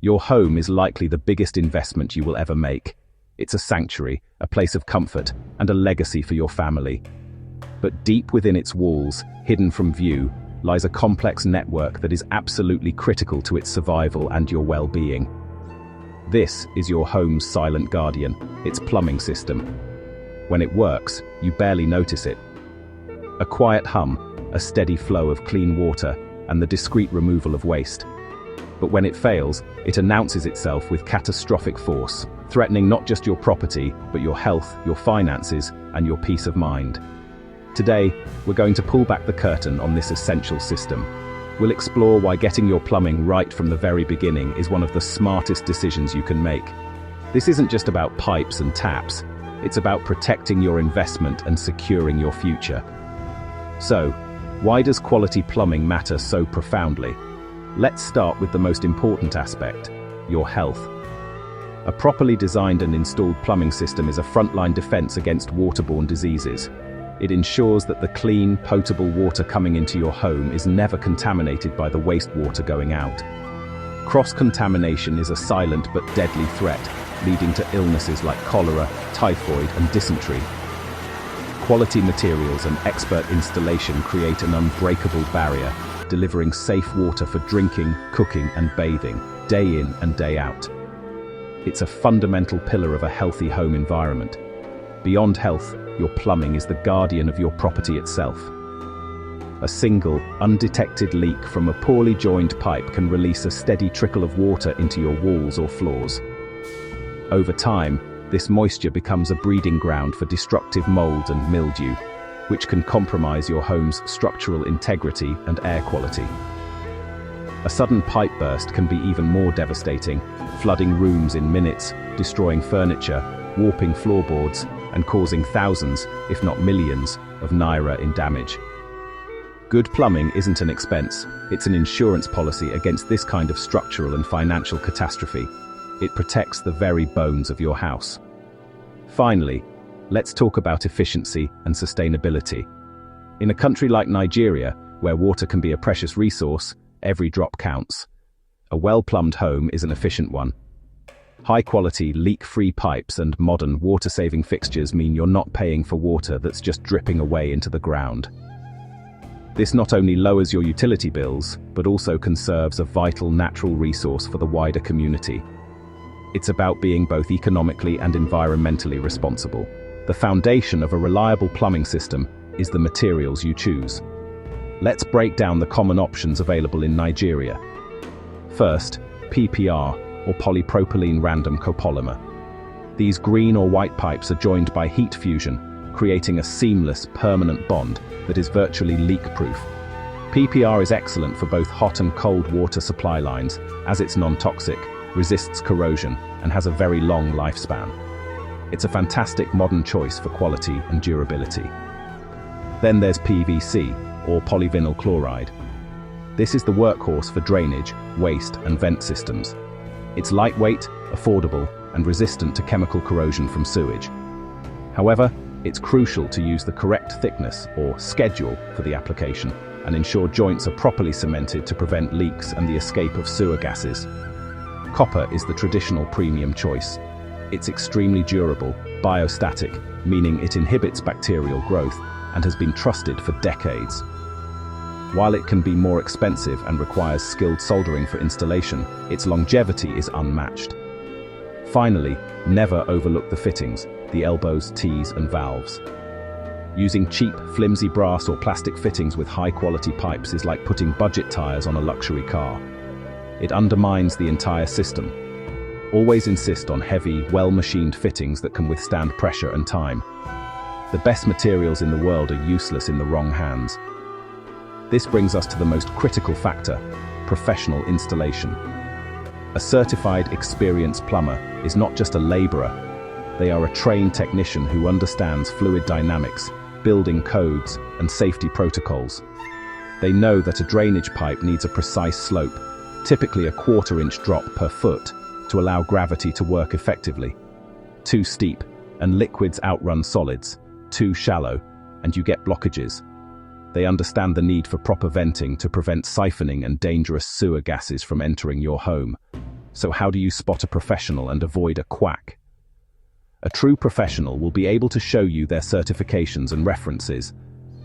Your home is likely the biggest investment you will ever make. It's a sanctuary, a place of comfort, and a legacy for your family. But deep within its walls, hidden from view, lies a complex network that is absolutely critical to its survival and your well-being. This is your home's silent guardian, its plumbing system. When it works, you barely notice it. A quiet hum, a steady flow of clean water, and the discreet removal of waste. But when it fails, it announces itself with catastrophic force, threatening not just your property, but your health, your finances, and your peace of mind. Today, we're going to pull back the curtain on this essential system. We'll explore why getting your plumbing right from the very beginning is one of the smartest decisions you can make. This isn't just about pipes and taps, it's about protecting your investment and securing your future. So, why does quality plumbing matter so profoundly? Let's start with the most important aspect, your health. A properly designed and installed plumbing system is a frontline defense against waterborne diseases. It ensures that the clean, potable water coming into your home is never contaminated by the wastewater going out. Cross-contamination is a silent but deadly threat, leading to illnesses like cholera, typhoid, and dysentery. Quality materials and expert installation create an unbreakable barrier, delivering safe water for drinking, cooking, and bathing, day in and day out. It's a fundamental pillar of a healthy home environment. Beyond health, your plumbing is the guardian of your property itself. A single, undetected leak from a poorly joined pipe can release a steady trickle of water into your walls or floors. Over time, this moisture becomes a breeding ground for destructive mold and mildew, which can compromise your home's structural integrity and air quality. A sudden pipe burst can be even more devastating, flooding rooms in minutes, destroying furniture, warping floorboards, and causing thousands, if not millions, of naira in damage. Good plumbing isn't an expense, it's an insurance policy against this kind of structural and financial catastrophe. It protects the very bones of your house. Finally, let's talk about efficiency and sustainability. In a country like Nigeria, where water can be a precious resource, every drop counts. A well-plumbed home is an efficient one. High-quality, leak-free pipes and modern water-saving fixtures mean you're not paying for water that's just dripping away into the ground. This not only lowers your utility bills, but also conserves a vital natural resource for the wider community. It's about being both economically and environmentally responsible. The foundation of a reliable plumbing system is the materials you choose. Let's break down the common options available in Nigeria. First, PPR, or polypropylene random copolymer. These green or white pipes are joined by heat fusion, creating a seamless, permanent bond that is virtually leak-proof. PPR is excellent for both hot and cold water supply lines, as it's non-toxic, resists corrosion, and has a very long lifespan. It's a fantastic modern choice for quality and durability. Then there's PVC, or polyvinyl chloride. This is the workhorse for drainage, waste, and vent systems. It's lightweight, affordable, and resistant to chemical corrosion from sewage. However, it's crucial to use the correct thickness, or schedule, for the application, and ensure joints are properly cemented to prevent leaks and the escape of sewer gases. Copper is the traditional premium choice. It's extremely durable, biostatic, meaning it inhibits bacterial growth, and has been trusted for decades. While it can be more expensive and requires skilled soldering for installation, its longevity is unmatched. Finally, never overlook the fittings, the elbows, T's, and valves. Using cheap, flimsy brass or plastic fittings with high-quality pipes is like putting budget tires on a luxury car. It undermines the entire system. Always insist on heavy, well-machined fittings that can withstand pressure and time. The best materials in the world are useless in the wrong hands. This brings us to the most critical factor, professional installation. A certified, experienced plumber is not just a laborer. They are a trained technician who understands fluid dynamics, building codes, and safety protocols. They know that a drainage pipe needs a precise slope, typically a quarter-inch drop per foot, to allow gravity to work effectively. Too steep, and liquids outrun solids. Too shallow, and you get blockages. They understand the need for proper venting to prevent siphoning and dangerous sewer gases from entering your home. So how do you spot a professional and avoid a quack? A true professional will be able to show you their certifications and references.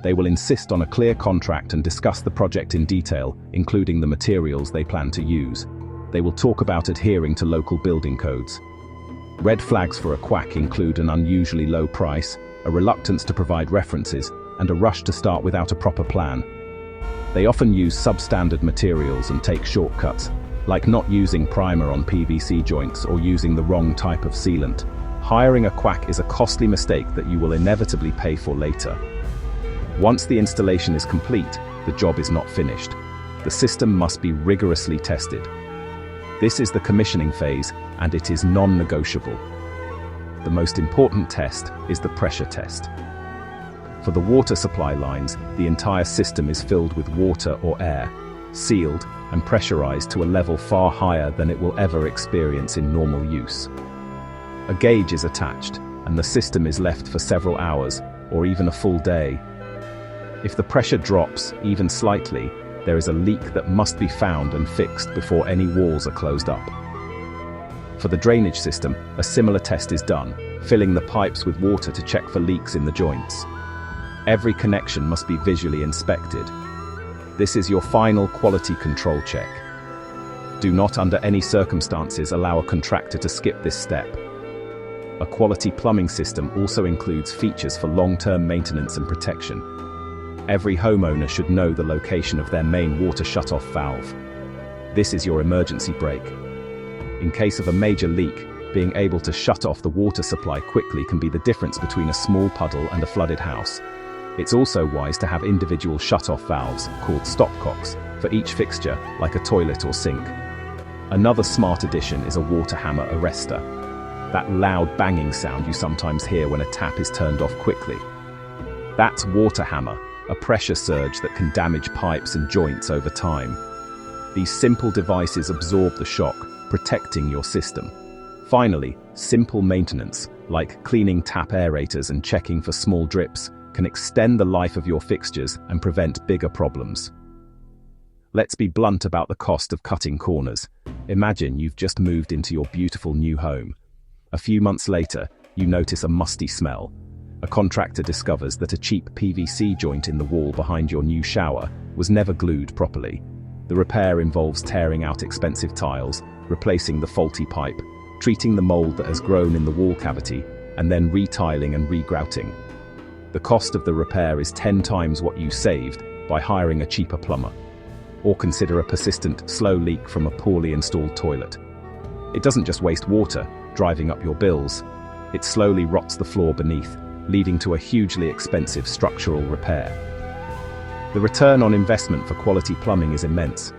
They will insist on a clear contract and discuss the project in detail, including the materials they plan to use. They will talk about adhering to local building codes. Red flags for a quack include an unusually low price, a reluctance to provide references, and a rush to start without a proper plan. They often use substandard materials and take shortcuts, like not using primer on PVC joints or using the wrong type of sealant. Hiring a quack is a costly mistake that you will inevitably pay for later. Once the installation is complete, the job is not finished. The system must be rigorously tested. This is the commissioning phase, and it is non-negotiable. The most important test is the pressure test. For the water supply lines, the entire system is filled with water or air, sealed and pressurized to a level far higher than it will ever experience in normal use. A gauge is attached, and the system is left for several hours, or even a full day. If the pressure drops, even slightly, there is a leak that must be found and fixed before any walls are closed up. For the drainage system, a similar test is done, filling the pipes with water to check for leaks in the joints. Every connection must be visually inspected. This is your final quality control check. Do not under any circumstances allow a contractor to skip this step. A quality plumbing system also includes features for long-term maintenance and protection. Every homeowner should know the location of their main water shutoff valve. This is your emergency brake. In case of a major leak, being able to shut off the water supply quickly can be the difference between a small puddle and a flooded house. It's also wise to have individual shutoff valves, called stopcocks, for each fixture, like a toilet or sink. Another smart addition is a water hammer arrestor. That loud banging sound you sometimes hear when a tap is turned off quickly. That's water hammer, a pressure surge that can damage pipes and joints over time. These simple devices absorb the shock, protecting your system. Finally, simple maintenance, like cleaning tap aerators and checking for small drips, can extend the life of your fixtures and prevent bigger problems. Let's be blunt about the cost of cutting corners. Imagine you've just moved into your beautiful new home. A few months later, you notice a musty smell. A contractor discovers that a cheap PVC joint in the wall behind your new shower was never glued properly. The repair involves tearing out expensive tiles, replacing the faulty pipe, treating the mold that has grown in the wall cavity, and then retiling and regrouting. The cost of the repair is 10 times what you saved by hiring a cheaper plumber. Or consider a persistent, slow leak from a poorly installed toilet. It doesn't just waste water, driving up your bills. It slowly rots the floor beneath, leading to a hugely expensive structural repair. The return on investment for quality plumbing is immense.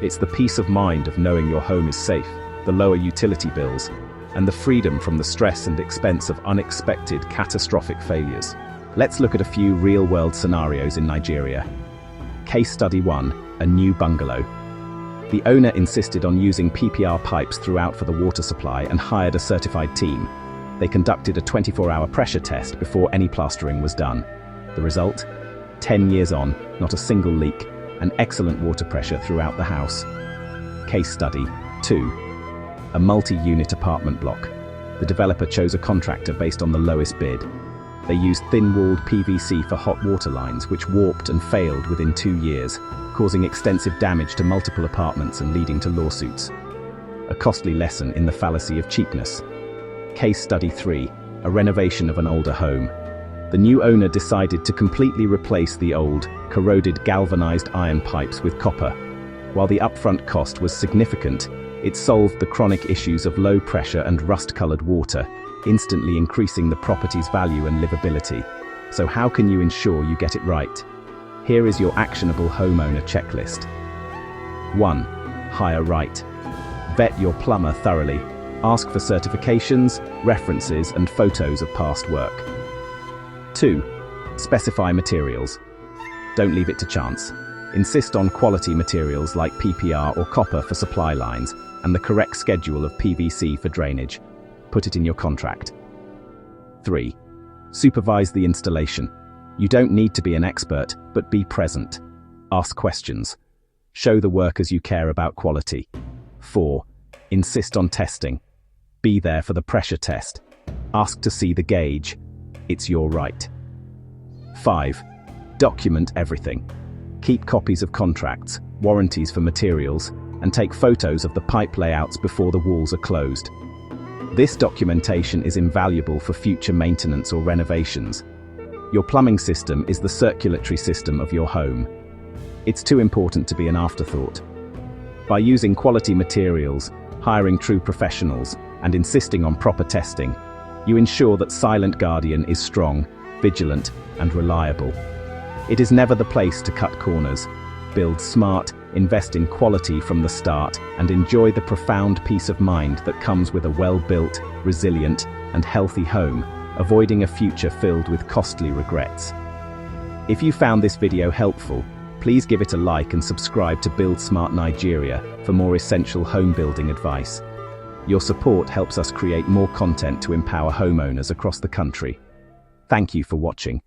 It's the peace of mind of knowing your home is safe, the lower utility bills, and the freedom from the stress and expense of unexpected, catastrophic failures. Let's look at a few real-world scenarios in Nigeria. Case Study 1, a new bungalow. The owner insisted on using PPR pipes throughout for the water supply and hired a certified team. They conducted a 24-hour pressure test before any plastering was done. The result? 10 years on, not a single leak, and excellent water pressure throughout the house. Case Study 2, a multi-unit apartment block. The developer chose a contractor based on the lowest bid. They used thin-walled PVC for hot water lines, which warped and failed within 2 years, causing extensive damage to multiple apartments and leading to lawsuits. A costly lesson in the fallacy of cheapness. Case Study 3, a renovation of an older home. The new owner decided to completely replace the old, corroded galvanized iron pipes with copper. While the upfront cost was significant, it solved the chronic issues of low pressure and rust-colored water, instantly increasing the property's value and livability. So how can you ensure you get it right? Here is your actionable homeowner checklist. 1. Hire right. Vet your plumber thoroughly. Ask for certifications, references, and photos of past work. 2. Specify materials. Don't leave it to chance. Insist on quality materials like PPR or copper for supply lines, and the correct schedule of PVC for drainage. Put it in your contract. 3. Supervise the installation. You don't need to be an expert, but be present. Ask questions. Show the workers you care about quality. 4. Insist on testing. Be there for the pressure test. Ask to see the gauge. It's your right. 5. Document everything. Keep copies of contracts, warranties for materials, and take photos of the pipe layouts before the walls are closed. This documentation is invaluable for future maintenance or renovations. Your plumbing system is the circulatory system of your home. It's too important to be an afterthought. By using quality materials, hiring true professionals, and insisting on proper testing, you ensure that Silent Guardian is strong, vigilant, and reliable. It is never the place to cut corners. Build smart, invest in quality from the start, and enjoy the profound peace of mind that comes with a well-built, resilient, and healthy home, avoiding a future filled with costly regrets. If you found this video helpful, please give it a like and subscribe to Build Smart Nigeria for more essential home building advice. Your support helps us create more content to empower homeowners across the country. Thank you for watching.